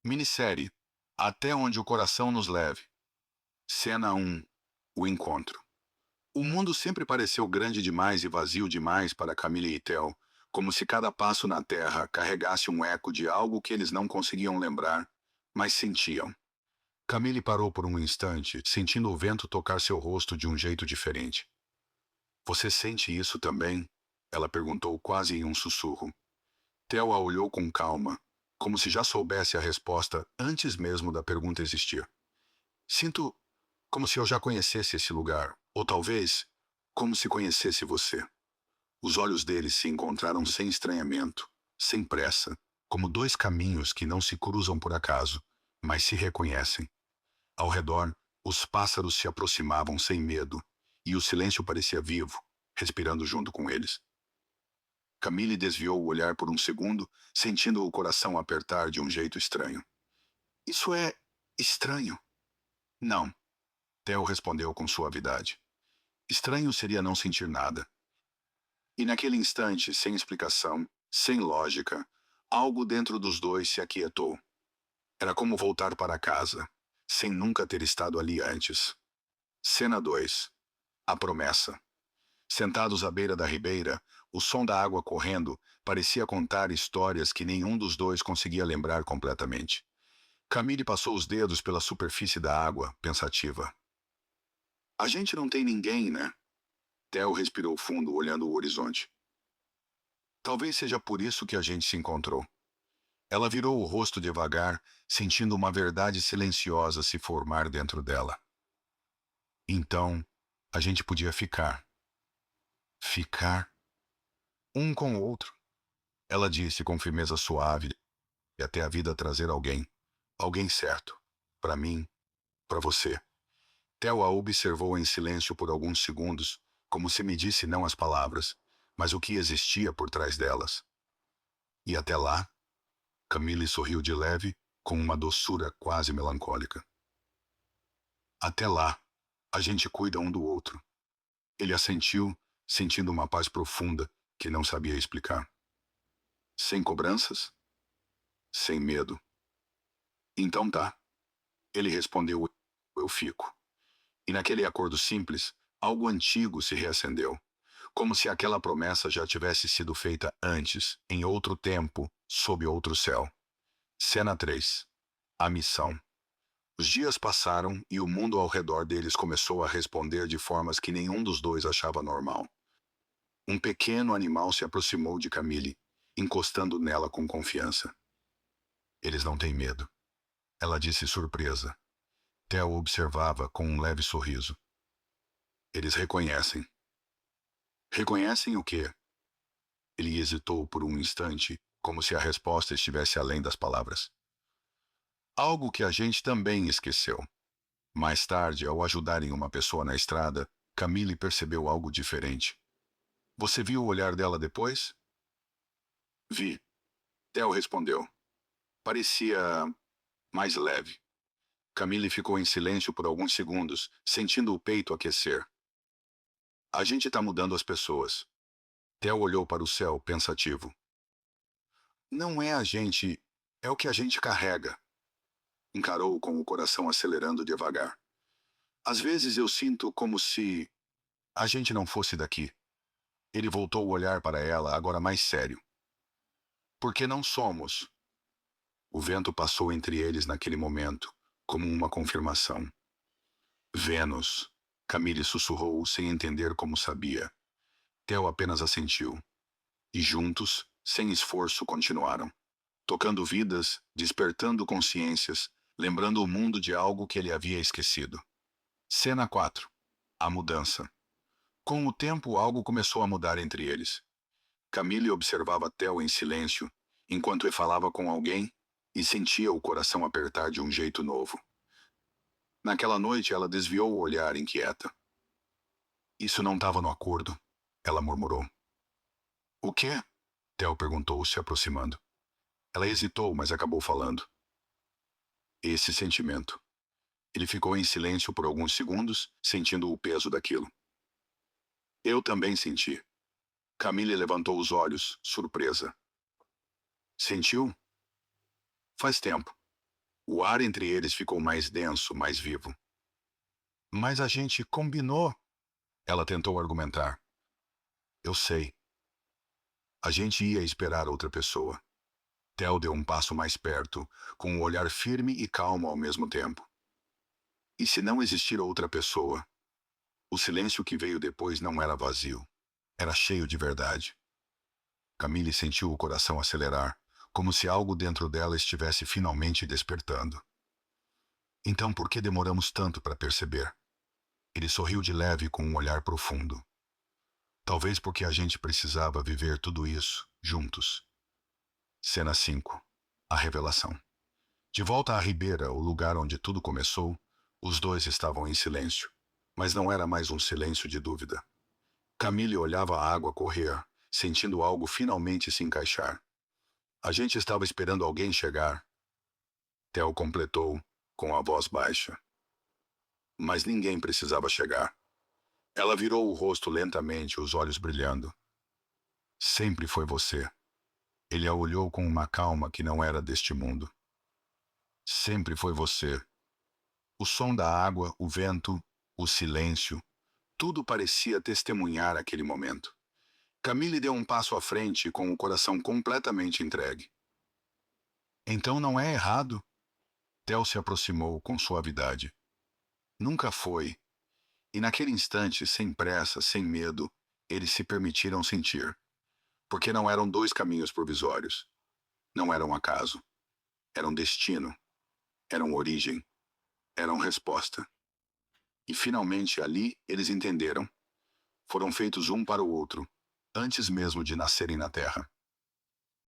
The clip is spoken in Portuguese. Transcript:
Minissérie Até onde o coração nos leve. Cena 1. O encontro. O mundo sempre pareceu grande demais e vazio demais para Camille e Theo, como se cada passo na Terra carregasse um eco de algo que eles não conseguiam lembrar, mas sentiam. Camille parou por um instante, sentindo o vento tocar seu rosto de um jeito diferente. Você sente isso também? Ela perguntou quase em um sussurro. Theo a olhou com calma, como se já soubesse a resposta antes mesmo da pergunta existir. Sinto como se eu já conhecesse esse lugar, ou talvez como se conhecesse você. Os olhos deles se encontraram sem estranhamento, sem pressa, como dois caminhos que não se cruzam por acaso, mas se reconhecem. Ao redor, os pássaros se aproximavam sem medo, e o silêncio parecia vivo, respirando junto com eles. Camille desviou o olhar por um segundo, sentindo o coração apertar de um jeito estranho. Isso é estranho? Não, Theo respondeu com suavidade. Estranho seria não sentir nada. E naquele instante, sem explicação, sem lógica, algo dentro dos dois se aquietou. Era como voltar para casa, sem nunca ter estado ali antes. Cena 2. A promessa. Sentados à beira da ribeira, o som da água correndo parecia contar histórias que nenhum dos dois conseguia lembrar completamente. Camille passou os dedos pela superfície da água, pensativa. A gente não tem ninguém, né? Theo respirou fundo, olhando o horizonte. Talvez seja por isso que a gente se encontrou. Ela virou o rosto devagar, sentindo uma verdade silenciosa se formar dentro dela. Então, a gente podia ficar. Ficar um com o outro. Ela disse com firmeza suave, e até a vida trazer alguém. Alguém certo. Para mim, para você. Theo a observou em silêncio por alguns segundos, como se me disse não as palavras, mas o que existia por trás delas. E até lá, Camille sorriu de leve, com uma doçura quase melancólica. Até lá, a gente cuida um do outro. Ele assentiu, sentindo uma paz profunda que não sabia explicar. Sem cobranças? Sem medo. Então tá. Ele respondeu, eu fico. E naquele acordo simples, algo antigo se reacendeu. Como se aquela promessa já tivesse sido feita antes, em outro tempo, sob outro céu. Cena 3. A missão. Os dias passaram e o mundo ao redor deles começou a responder de formas que nenhum dos dois achava normal. Um pequeno animal se aproximou de Camille, encostando nela com confiança. Eles não têm medo. Ela disse surpresa. Theo observava com um leve sorriso. Eles reconhecem. Reconhecem o quê? Ele hesitou por um instante, como se a resposta estivesse além das palavras. Algo que a gente também esqueceu. Mais tarde, ao ajudarem uma pessoa na estrada, Camille percebeu algo diferente. Você viu o olhar dela depois? Vi. Theo respondeu. Parecia mais leve. Camille ficou em silêncio por alguns segundos, sentindo o peito aquecer. A gente tá mudando as pessoas. Theo olhou para o céu, pensativo. Não é a gente, é o que a gente carrega. Encarou com o coração acelerando devagar. Às vezes eu sinto como se a gente não fosse daqui. Ele voltou o olhar para ela, agora mais sério. Porque não somos. O vento passou entre eles naquele momento, como uma confirmação. Vênus. Camille sussurrou sem entender como sabia. Theo apenas assentiu. E juntos, sem esforço, continuaram. Tocando vidas, despertando consciências, lembrando o mundo de algo que ele havia esquecido. Cena 4. A mudança. Com o tempo, algo começou a mudar entre eles. Camille observava Theo em silêncio, enquanto ele falava com alguém, e sentia o coração apertar de um jeito novo. Naquela noite, ela desviou o olhar inquieta. Isso não estava no acordo, ela murmurou. O quê? Theo perguntou, se aproximando. Ela hesitou, mas acabou falando. Esse sentimento. Ele ficou em silêncio por alguns segundos, sentindo o peso daquilo. Eu também senti. Camille levantou os olhos, surpresa. Sentiu? Faz tempo. O ar entre eles ficou mais denso, mais vivo. Mas a gente combinou, ela tentou argumentar. Eu sei. A gente ia esperar outra pessoa. Theo deu um passo mais perto, com um olhar firme e calmo ao mesmo tempo. E se não existir outra pessoa? O silêncio que veio depois não era vazio. Era cheio de verdade. Camille sentiu o coração acelerar, como se algo dentro dela estivesse finalmente despertando. Então por que demoramos tanto para perceber? Ele sorriu de leve com um olhar profundo. Talvez porque a gente precisava viver tudo isso, juntos. Cena 5. A revelação. De volta à ribeira, o lugar onde tudo começou, os dois estavam em silêncio. Mas não era mais um silêncio de dúvida. Camille olhava a água correr, sentindo algo finalmente se encaixar. A gente estava esperando alguém chegar. Theo completou, com a voz baixa. Mas ninguém precisava chegar. Ela virou o rosto lentamente, os olhos brilhando. Sempre foi você. Ele a olhou com uma calma que não era deste mundo. Sempre foi você. O som da água, o vento, o silêncio, tudo parecia testemunhar aquele momento. Camille deu um passo à frente com o coração completamente entregue. Então não é errado? Theo se aproximou com suavidade. Nunca foi. E naquele instante, sem pressa, sem medo, eles se permitiram sentir. Porque não eram dois caminhos provisórios. Não eram acaso. Eram destino. Eram origem. Eram resposta. E finalmente ali eles entenderam. Foram feitos um para o outro, antes mesmo de nascerem na Terra.